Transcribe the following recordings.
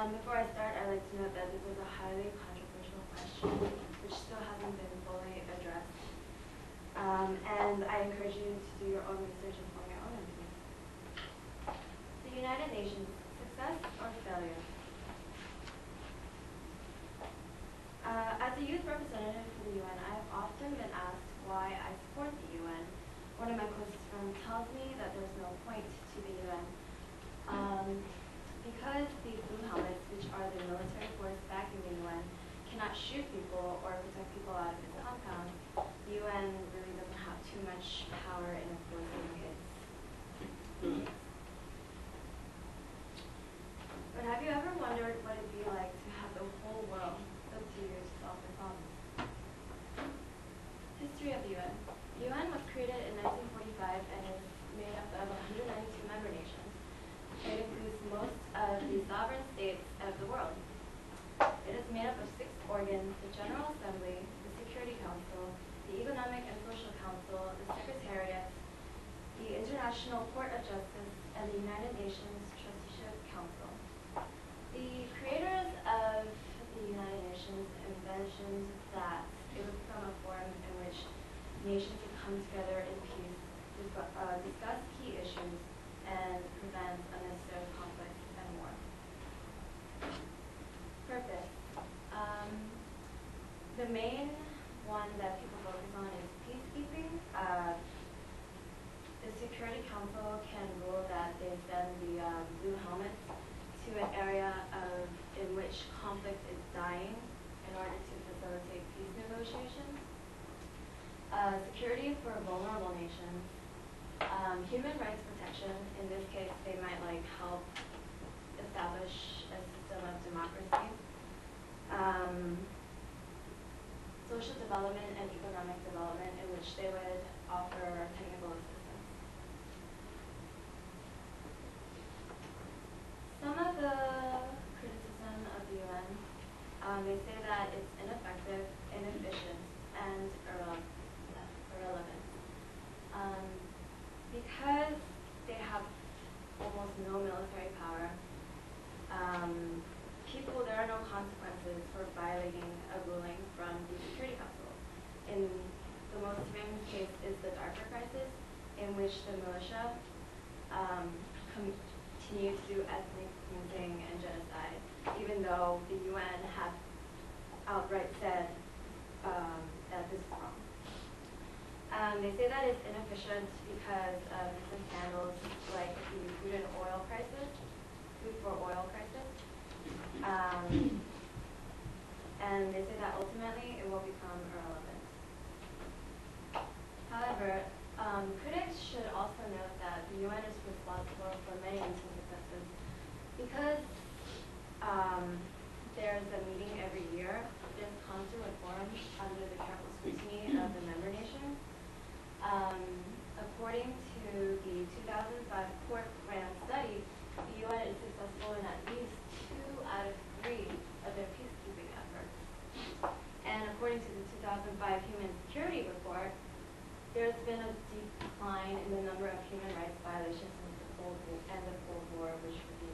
Before I start, I'd like to note that this is a highly controversial question, which still hasn't been fully addressed. And I encourage you to do your own research and form your own opinion. The United Nations, success or failure? As a youth representative for the UN, I have often been asked why I support the UN. One of my closest friends tells me that there's no point to the UN. Because the blue helmets, which are the military force backing the UN, cannot shoot people or protect people out of its compound, the UN really doesn't have too much power in enforcing its rules. But have you ever wondered what it'd be like to have the whole world look to you to solve their problems? History of the UN. The UN was created in 1945 and is made up of 192 member nations. It includes most of the sovereign states of the world. It is made up of 6 organs: the General Assembly, the Security Council, the Economic and Social Council, the Secretariat, the International Court of Justice, and the United Nations Trusteeship Council. The creators of the United Nations envisioned that it would become a forum in which nations would come together in peace, discuss key issues, and prevent unnecessary conflict and war. Purpose. The main one that people focus on is peacekeeping. The Security Council can rule that they send the blue helmets to an area in which conflict is dying in order to facilitate peace negotiations. Security for vulnerable nations. Human rights protection. In this case, they might help establish a system of democracy. Social development and economic development, in which they would offer technical assistance. Some of the criticism of the UN, they say that it's ineffective, inefficient, and irrelevant. Because they have almost no military power, there are no consequences for violating a ruling from the Security Council. In the most famous case is the Darfur crisis, in which the militia continue to do ethnic cleansing and genocide, even though the UN have outright said that this is wrong. They say that it's inefficient because of recent scandals like the food for oil crisis. And they say that ultimately it will become irrelevant. However, critics should also note that the UN is responsible for many recent successes because there's a meeting every year. There's constant reforms under the careful scrutiny of the member nations. According to the 2005 Court Grant study, the UN is successful in at least 2 out of 3 of their peacekeeping efforts. And according to the 2005 Human Security Report, there's been a decline in the number of human rights violations since the Cold War, which would be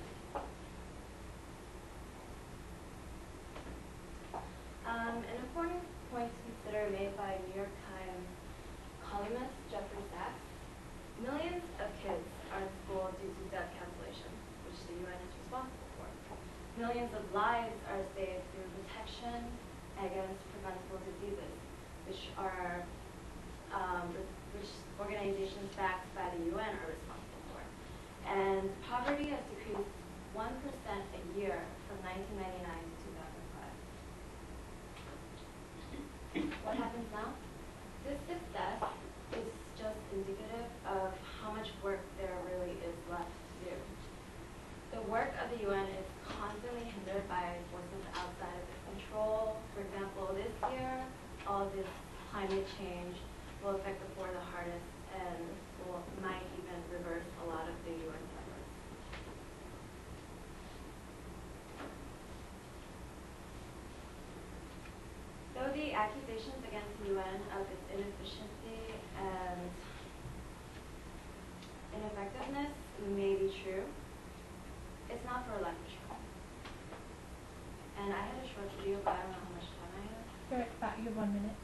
an important point to consider made by New York Times columnist Jeffrey Sachs: millions of kids are in school due to debt cancellation, which the UN is responsible for. Millions of lives are saved through protection against preventable diseases, which organizations backed by the UN are responsible for. And poverty has decreased 1% a year from 1999 to 2005. What happens now? This success is just indicative of how much work there really is left to do. The work of the UN is constantly hindered by forces outside of its control. For example, this year, all this climate change will affect the poor the hardest and might even reverse a lot of the UN's efforts. Though the accusations against the UN of its inefficiency and ineffectiveness may be true, it's not for lack of trying. And I had a short video, but I don't know how much time I have. You're at about your 1 minute.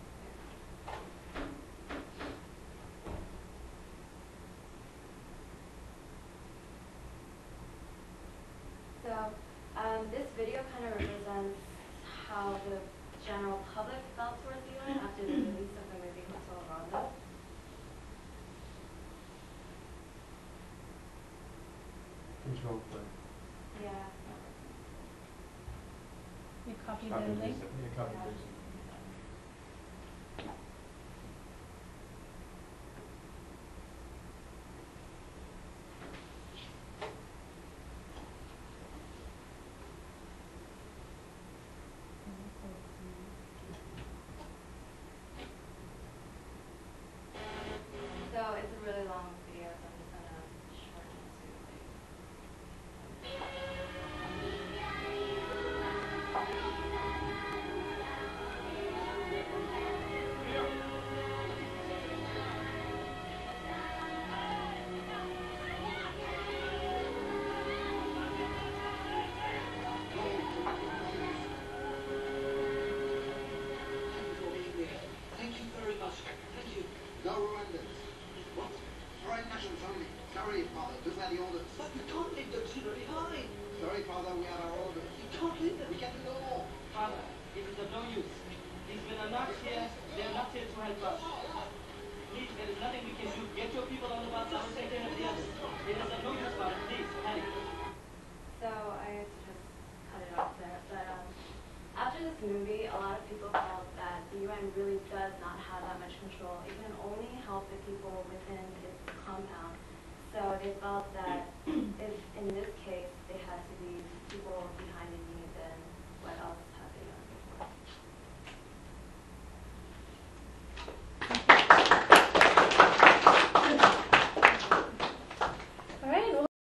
So this video kind of represents how the general public felt towards the UN after the release of the movie Hotel Rwanda. Control play. Yeah. You copy Copy the and link. paste it. Yeah, copy and paste it. So it's a really long video, so I'm just gonna shorten it to like. Thank you very much. Thank you. No Rwandans. What? Foreign nationals only. Sorry, Father. Those are the orders. But we can't leave the children behind. Sorry, Father. We have our orders. We can't leave them. We can do no more. Father, it is of no use. These men are not here. They are not here to help us. Please, there is nothing we can do. Get your people on the bus. I will take care of the others. It is of no use, Father. Please, hurry. So I had to just cut it off there. But after this movie, a lot of people felt that the UN really does not have that much control